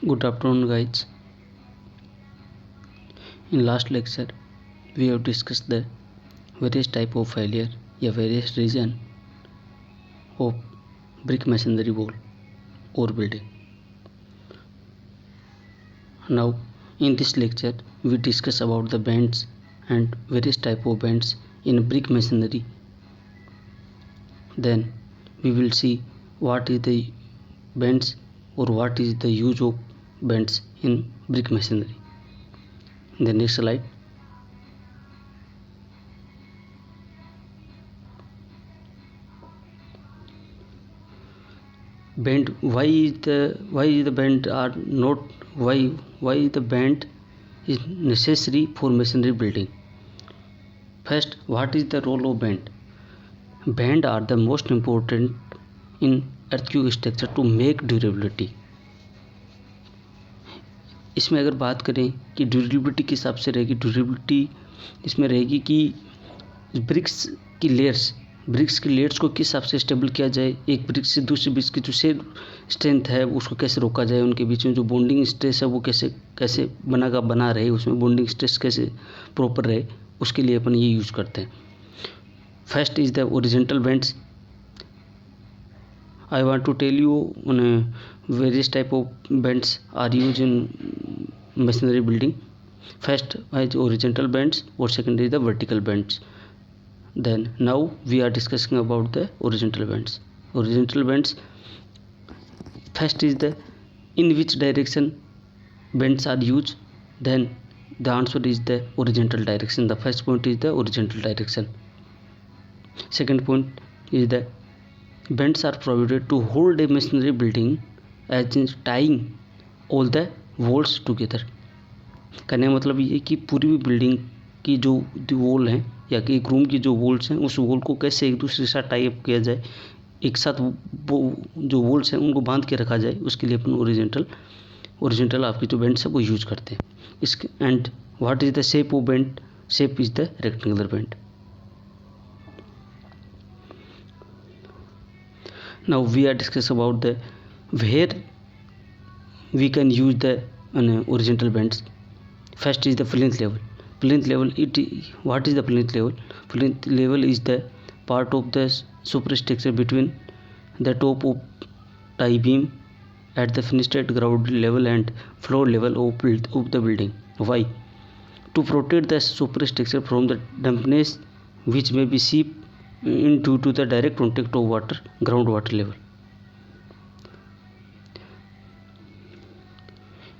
Good afternoon, guys. In last lecture, we have discussed the various type of failure या various reason of brick masonry wall or building. Now, in this lecture, we discuss about the bends and various type of bends in brick masonry. Then we will see what is the bends or what is the use of bends in brick masonry. The next slide. Bend. Why the bend are not why the bend is necessary for masonry building? First, what is the role of bend? Bend are the most important in earthquake structure to make durability. इसमें अगर बात करें कि durability किस हिसाब से रहेगी, durability इसमें रहेगी कि ब्रिक्स की लेयर्स को किस हिसाब से स्टेबल किया जाए, एक ब्रिक्स से दूसरी ब्रिक्स की जो स्ट्रेंथ है उसको कैसे रोका जाए, उनके बीच में जो बॉन्डिंग स्ट्रेस है वो कैसे बना रहे, उसमें बॉन्डिंग स्ट्रेस कैसे प्रॉपर रहे, उसके लिए अपन ये यूज़ करते हैं. First is the horizontal bends. I want to tell you various type of bends are used in masonry building. First is horizontal bends or second is the vertical bends. Then now we are discussing about the horizontal bends. Horizontal bends, first is the in which direction bends are used. Then the answer is the horizontal direction. The first point is the horizontal direction. Second point is the bends are provided to hold a masonry building as in tying all the walls together. कहने का मतलब ये कि पूरी भी building की जो wall हैं या कि एक रूम की जो वॉल्स हैं उस वॉल को कैसे एक दूसरे के साथ टाई अप किया जाए, एक साथ वो जो वॉल्स हैं उनको बांध के रखा जाए, उसके लिए अपन ओरिजेंटल आपकी जो बेंड्स है वो यूज करते हैं. इसके and what is the shape of bend? Shape is the rectangular bend. Now we are discussing about the where we can use the horizontal bends. First is the plinth level. What is the plinth level? Plinth level is the part of the superstructure between the top of tie beam at the finished ground level and floor level of the building. Why? To protect the superstructure from the dampness which may be seep due to the direct contact of groundwater level.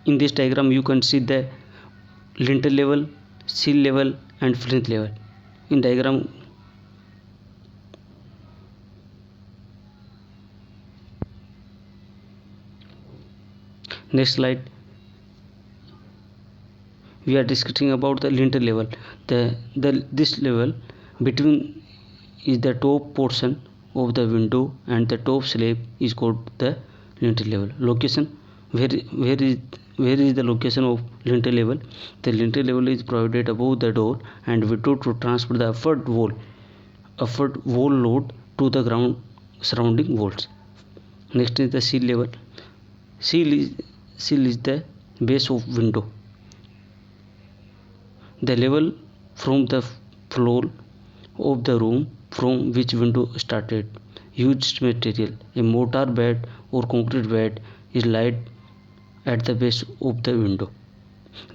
In this diagram you can see the lintel level, sill level and plinth level. In diagram next slide we are discussing about the lintel level. This level between is the top portion of the window and the top slab is called the lintel level. Location, where is the location of lintel level? The lintel level is provided above the door and window to transfer the upward wall load to the ground surrounding walls. Next is the sill level. Sill is the base of window. The level from the floor of the room from which window started. Used material, a mortar bed or concrete bed is laid at the base of the window.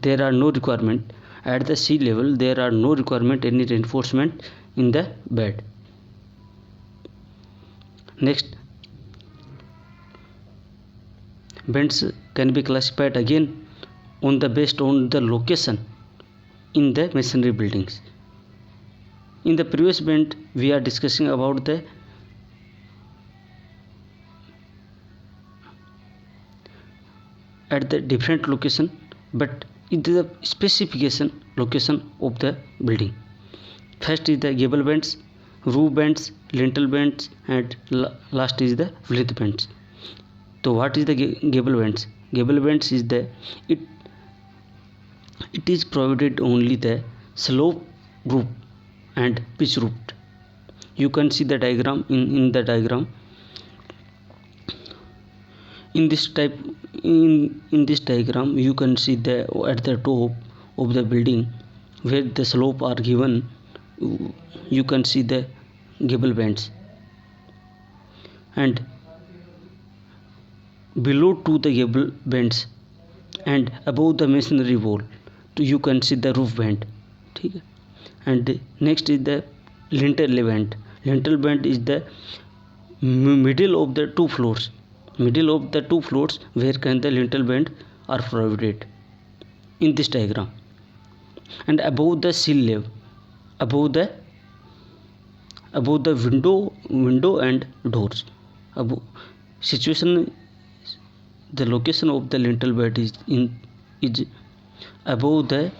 There are no requirement at the sea level. There are no requirement any reinforcement in the bed. Next, bends can be classified again based on the location in the masonry buildings. In the previous bend we are discussing about the at the different location, but it is the specification location of the building. First is the gable bends, roof bends, lintel bends and last is the plinth bends. So what is the gable bends? Gable bends is the it is provided only the slope roof and pitch roof. You can see the diagram in the diagram. In this type, in this diagram, you can see the at the top of the building where the slope are given, you can see the gable bands, and below to the gable bands and above the masonry wall you can see the roof band. ठीक है. And next is the lintel band. Lintel band is the middle of the two floors, where can the lintel band are provided in this diagram. And above the sill level, above the window and doors, above situation, the location of the lintel bed is above the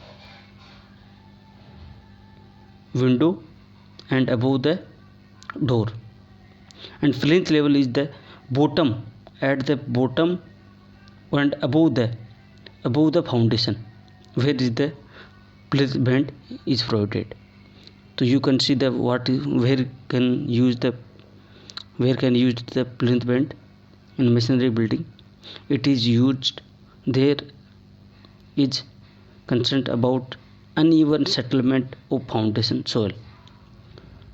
window and above the door. And plinth level is the bottom, at the bottom and above the foundation, where is the plinth band is provided. So you can see the where can use the plinth band in masonry building. It is used, there is concern about uneven settlement of foundation soil.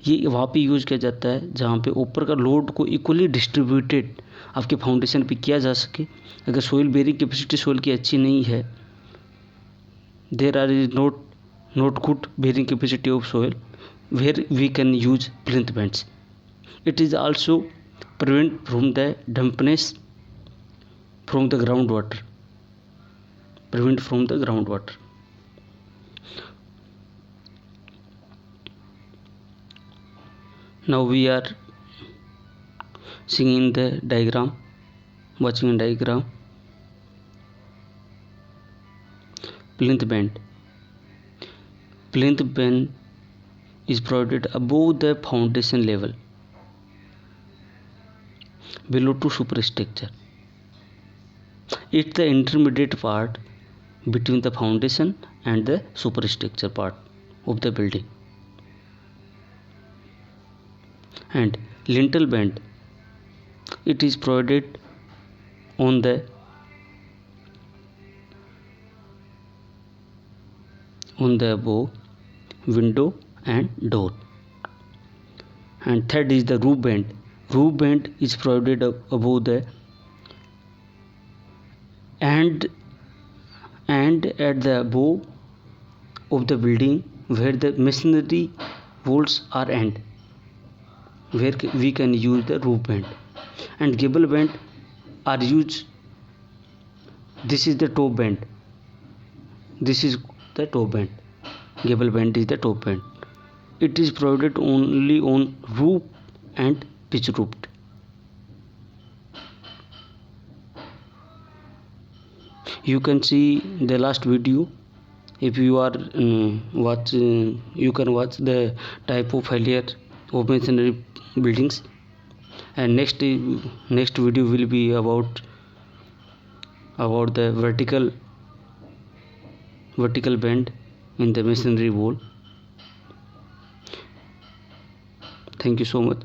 ये वहाँ पे use किया जाता है जहाँ पे ऊपर का लोड को इक्वली डिस्ट्रीब्यूटेड आपके फाउंडेशन पे किया जा सके. अगर सोइल बेरिंग कैपेसिटी सोइल की अच्छी नहीं है, there are is not good bearing capacity of soil, where we can use plinth bands. It is also prevent from the dampness from the groundwater. Now we are seeing in the diagram, watching a diagram. Plinth band is provided above the foundation level, below to superstructure. It's the intermediate part between the foundation and the superstructure part of the building. And lintel band, it is provided on the above window and door. And third is the roof band. Roof band is provided above the and at the above of the building where the masonry walls are end, where we can use the roof band. And gable band are used, this is the top band, gable band is the top band. It is provided only on roof and pitch roof. You can see the last video. If you are you can watch the type of failure of masonry buildings. And next video will be about the vertical bend in the masonry wall. Thank you so much.